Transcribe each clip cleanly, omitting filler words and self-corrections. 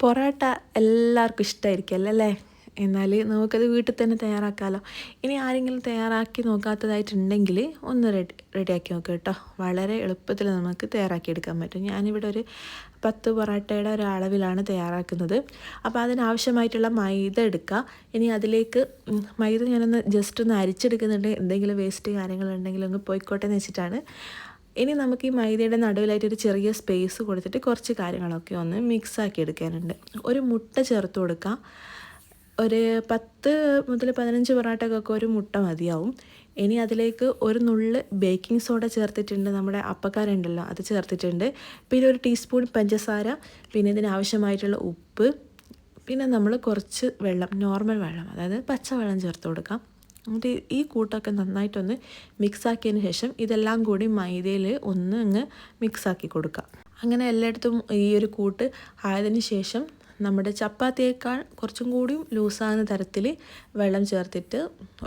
പൊറോട്ട എല്ലാവർക്കും ഇഷ്ടമായിരിക്കുമല്ലോ അല്ലേ? എന്നാൽ നമുക്കത് വീട്ടിൽ തന്നെ തയ്യാറാക്കാമല്ലോ. ഇനി ആരെങ്കിലും തയ്യാറാക്കി നോക്കാത്തതായിട്ടുണ്ടെങ്കിൽ ഒന്ന് റെഡിയാക്കി നോക്കുക കേട്ടോ. വളരെ എളുപ്പത്തിൽ നമുക്ക് തയ്യാറാക്കിയെടുക്കാൻ പറ്റും. ഞാനിവിടെ ഒരു 10 പൊറോട്ടയുടെ ഒരു അളവിലാണ് തയ്യാറാക്കുന്നത്. അപ്പോൾ അതിനാവശ്യമായിട്ടുള്ള മൈദ എടുക്കുക. ഇനി അതിലേക്ക് മൈദ ഞാനൊന്ന് ജസ്റ്റ് ഒന്ന് അരിച്ചെടുക്കുന്നുണ്ട്. എന്തെങ്കിലും വേസ്റ്റ് കാര്യങ്ങളുണ്ടെങ്കിൽ ഒന്ന് പോയിക്കോട്ടെ എന്ന് വെച്ചിട്ടാണ്. ഇനി നമുക്ക് ഈ മൈദയുടെ നടുവിലായിട്ട് ഒരു ചെറിയ സ്പേസ് കൊടുത്തിട്ട് കുറച്ച് കാര്യങ്ങളൊക്കെ ഒന്ന് മിക്സാക്കി എടുക്കാനുണ്ട്. ഒരു മുട്ട ചേർത്ത് കൊടുക്കാം. ഒരു 10 മുതൽ 15 പൊറോട്ടക്കൊക്കെ ഒരു മുട്ട മതിയാവും. ഇനി അതിലേക്ക് ഒരു നുള്ള് ബേക്കിംഗ് സോഡ ചേർത്തിട്ടുണ്ട്. നമ്മുടെ അപ്പക്കാരുണ്ടല്ലോ അത് ചേർത്തിട്ടുണ്ട്. പിന്നെ ഒരു ടീസ്പൂൺ പഞ്ചസാര, പിന്നെ ഇതിനാവശ്യമായിട്ടുള്ള ഉപ്പ്, പിന്നെ നമ്മൾ കുറച്ച് വെള്ളം, നോർമൽ വെള്ളം, അതായത് പച്ചവെള്ളം ചേർത്ത് കൊടുക്കാം. എന്നിട്ട് ഈ കൂട്ടൊക്കെ നന്നായിട്ടൊന്ന് മിക്സാക്കിയതിന് ശേഷം ഇതെല്ലാം കൂടി മൈദയിൽ ഒന്ന് അങ്ങ് മിക്സാക്കി കൊടുക്കാം. അങ്ങനെ എല്ലായിടത്തും ഈ ഒരു കൂട്ട് ആയതിന് ശേഷം നമ്മുടെ ചപ്പാത്തിയേക്കാൾ കുറച്ചും കൂടിയും ലൂസാകുന്ന തരത്തിൽ വെള്ളം ചേർത്തിട്ട്,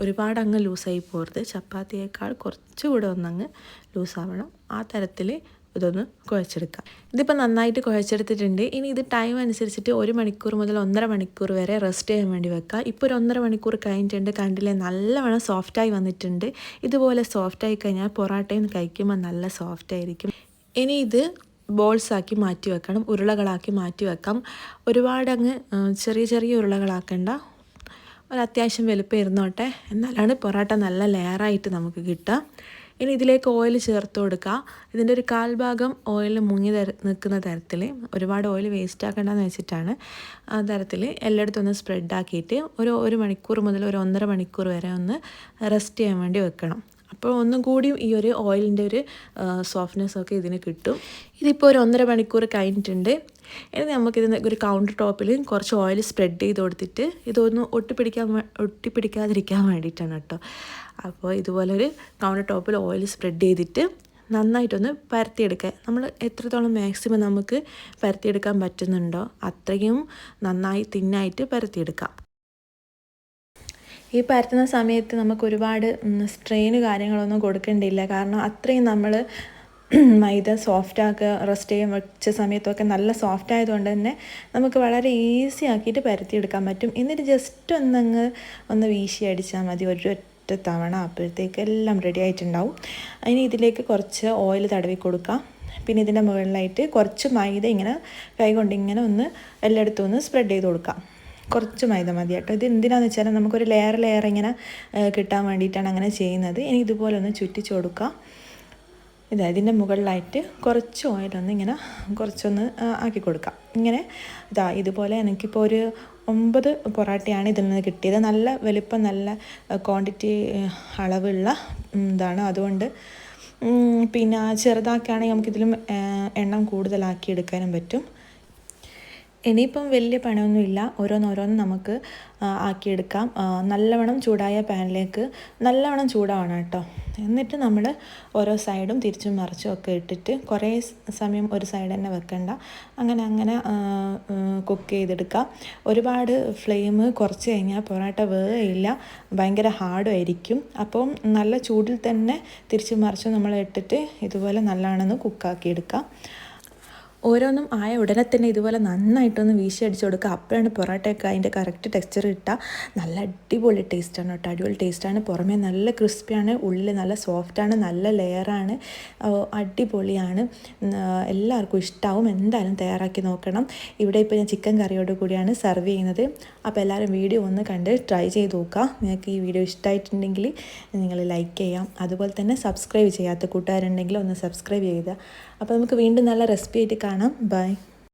ഒരുപാട് അങ്ങ് ലൂസായി പോകരുത്, ചപ്പാത്തിയേക്കാൾ കുറച്ചുകൂടെ ഒന്നങ്ങ് ലൂസാവണം, ആ തരത്തിൽ ഇതൊന്ന് കുഴച്ചെടുക്കാം. ഇതിപ്പോൾ നന്നായിട്ട് കുഴച്ചെടുത്തിട്ടുണ്ട്. ഇനി ഇത് ടൈം അനുസരിച്ചിട്ട് 1 മണിക്കൂർ മുതൽ 1.5 മണിക്കൂർ വരെ റെസ്റ്റ് ചെയ്യാൻ വേണ്ടി വെക്കാം. ഇപ്പോൾ ഒരു 1.5 മണിക്കൂർ കഴിഞ്ഞിട്ടുണ്ട്. കണ്ടില്ലേ, നല്ലവണ്ണം സോഫ്റ്റായി വന്നിട്ടുണ്ട്. ഇതുപോലെ സോഫ്റ്റായി കഴിഞ്ഞാൽ പൊറോട്ടയും കഴിക്കുമ്പോൾ നല്ല സോഫ്റ്റായിരിക്കും. ഇനി ഇത് ബോൾസാക്കി മാറ്റി വെക്കണം, ഉരുളകളാക്കി മാറ്റി വെക്കാം. ഒരുപാടങ്ങ് ചെറിയ ചെറിയ ഉരുളകളാക്കേണ്ട, ഒരു അത്യാവശ്യം വലുപ്പം ഇരുന്നോട്ടെ, എന്നാലാണ് പൊറോട്ട നല്ല ലെയറായിട്ട് നമുക്ക് കിട്ടുക. ഇനി ഇതിലേക്ക് ഓയിൽ ചേർത്ത് കൊടുക്കുക. ഇതിൻ്റെ ഒരു 1/4 ഭാഗം ഓയിൽ മുങ്ങി നിൽക്കുന്ന തരത്തിൽ, ഒരുപാട് ഓയിൽ വേസ്റ്റ് ആക്കേണ്ടെന്ന് വെച്ചിട്ടാണ് ആ തരത്തിൽ എല്ലായിടത്തും ഒന്ന് സ്പ്രെഡാക്കിയിട്ട് ഒരു മണിക്കൂർ മുതൽ ഒരു 1.5 മണിക്കൂർ വരെ ഒന്ന് റെസ്റ്റ് ചെയ്യാൻ വേണ്ടി വെക്കണം. അപ്പോൾ ഒന്നും കൂടിയും ഈ ഒരു ഓയിലിൻ്റെ ഒരു സോഫ്റ്റ്നെസ്സൊക്കെ ഇതിന് കിട്ടും. ഇതിപ്പോൾ ഒരു 1.5 മണിക്കൂർ കഴിഞ്ഞിട്ടുണ്ട്. ഇനി നമുക്കിതിന് ഒരു കൗണ്ടർ ടോപ്പിൽ കുറച്ച് ഓയിൽ സ്പ്രെഡ് ചെയ്ത് കൊടുത്തിട്ട് ഇതൊന്ന് ഒട്ടിപ്പിടിക്കാതിരിക്കാൻ വേണ്ടിയിട്ടാണ് കേട്ടോ. അപ്പോൾ ഇതുപോലെ ഒരു കൗണ്ടർ ടോപ്പിൽ ഓയിൽ സ്പ്രെഡ് ചെയ്തിട്ട് നന്നായിട്ടൊന്ന് പരത്തിയെടുക്കുക. നമ്മൾ എത്രത്തോളം മാക്സിമം നമുക്ക് പരത്തിയെടുക്കാൻ പറ്റുന്നുണ്ടോ അത്രയും നന്നായി തിന്നായിട്ട് പരത്തിയെടുക്കാം. ഈ പരത്തുന്ന സമയത്ത് നമുക്ക് ഒരുപാട് സ്ട്രെയിന് കാര്യങ്ങളൊന്നും കൊടുക്കേണ്ടിയില്ല. കാരണം അത്രയും നമ്മൾ മൈദ സോഫ്റ്റാക്കുക, റെസ്റ്റ് ചെയ്യാൻ വെച്ച സമയത്തൊക്കെ നല്ല സോഫ്റ്റ് ആയതുകൊണ്ട് തന്നെ നമുക്ക് വളരെ ഈസി ആക്കിയിട്ട് പരത്തിയെടുക്കാൻ പറ്റും. എന്നിട്ട് ജസ്റ്റ് ഒന്ന് വീശി അടിച്ചാൽ മതി ഒരൊറ്റ തവണ, അപ്പോഴത്തേക്ക് എല്ലാം റെഡി ആയിട്ടുണ്ടാവും. ഇനി ഇതിലേക്ക് കുറച്ച് ഓയിൽ തടവി കൊടുക്കാം. പിന്നെ ഇതിൻ്റെ മുകളിലായിട്ട് കുറച്ച് മൈദ ഇങ്ങനെ കൈകൊണ്ട് ഇങ്ങനെ ഒന്ന് എല്ലായിടത്തും ഒന്ന് സ്പ്രെഡ് ചെയ്ത് കൊടുക്കാം. കുറച്ച് മൈദ മതി കേട്ടോ. ഇത് എന്തിനാണെന്ന് വെച്ചാൽ നമുക്കൊരു ലെയർ ഇങ്ങനെ കിട്ടാൻ വേണ്ടിയിട്ടാണ് അങ്ങനെ ചെയ്യുന്നത്. ഇനി ഇതുപോലെ ഒന്ന് ചുറ്റിച്ച് കൊടുക്കാം. ഇതിൻ്റെ മുകളിലായിട്ട് കുറച്ച് ഓയിലൊന്ന് ഇങ്ങനെ കുറച്ചൊന്ന് ആക്കി കൊടുക്കാം. ഇങ്ങനെ ഇതുപോലെ എനിക്കിപ്പോൾ ഒരു 9 പൊറോട്ടയാണ് ഇതിൽ നിന്ന് കിട്ടിയത്. നല്ല വലിപ്പം, നല്ല ക്വാണ്ടിറ്റി അളവുള്ള ഇതാണ്. അതുകൊണ്ട് പിന്നെ ചെറുതാക്കുകയാണെങ്കിൽ നമുക്കിതിലും എണ്ണം കൂടുതലാക്കി എടുക്കാനും പറ്റും. ഇനിയിപ്പം വലിയ പണിയൊന്നുമില്ല, ഓരോന്നോരോന്ന് നമുക്ക് ആക്കിയെടുക്കാം. നല്ലവണ്ണം ചൂടായ പാനിലേക്ക് നല്ലവണ്ണം ചൂടാവണം കേട്ടോ. എന്നിട്ട് നമ്മൾ ഓരോ സൈഡും തിരിച്ചും മറിച്ചും ഒക്കെ ഇട്ടിട്ട് കുറേ സമയം ഒരു സൈഡ് തന്നെ വെക്കണ്ട, അങ്ങനെ കുക്ക് ചെയ്തെടുക്കാം. ഒരുപാട് ഫ്ലെയിം കുറച്ച് കഴിഞ്ഞാൽ പൊറോട്ട വേവില്ല, ഭയങ്കര ഹാർഡും ആയിരിക്കും. അപ്പം നല്ല ചൂടിൽ തന്നെ തിരിച്ചും മറിച്ചും നമ്മൾ ഇട്ടിട്ട് ഇതുപോലെ നല്ലവണ്ണം കുക്കാക്കിയെടുക്കാം. ഓരോന്നും ആയ ഉടനെ തന്നെ ഇതുപോലെ നന്നായിട്ടൊന്ന് വീശി അടിച്ചു കൊടുക്കുക. അപ്പോഴാണ് പൊറോട്ടയൊക്കെ അതിൻ്റെ കറക്റ്റ് ടെക്സ്ചർ കിട്ടുക. നല്ല അടിപൊളി ടേസ്റ്റാണ് കേട്ടോ, അടിപൊളി ടേസ്റ്റാണ്. പുറമേ നല്ല ക്രിസ്പിയാണ്, ഉള്ളിൽ നല്ല സോഫ്റ്റാണ്, നല്ല ലെയറാണ്, അടിപൊളിയാണ്. എല്ലാവർക്കും ഇഷ്ടമാവും. എന്തായാലും തയ്യാറാക്കി നോക്കണം. ഇവിടെ ഇപ്പോൾ ഞാൻ ചിക്കൻ കറിയോട് കൂടിയാണ് സെർവ് ചെയ്യുന്നത്. അപ്പോൾ എല്ലാവരും വീഡിയോ ഒന്ന് കണ്ട് ട്രൈ ചെയ്ത് നോക്കുക. നിങ്ങൾക്ക് ഈ വീഡിയോ ഇഷ്ടമായിട്ടുണ്ടെങ്കിൽ നിങ്ങൾ ലൈക്ക് ചെയ്യാം. അതുപോലെ തന്നെ സബ്സ്ക്രൈബ് ചെയ്യാത്ത കൂട്ടുകാരുണ്ടെങ്കിൽ ഒന്ന് സബ്സ്ക്രൈബ് ചെയ്യുക. അപ്പോൾ നമുക്ക് വീണ്ടും നല്ല റെസിപ്പി ആയിട്ട് കാണാം. ബൈ.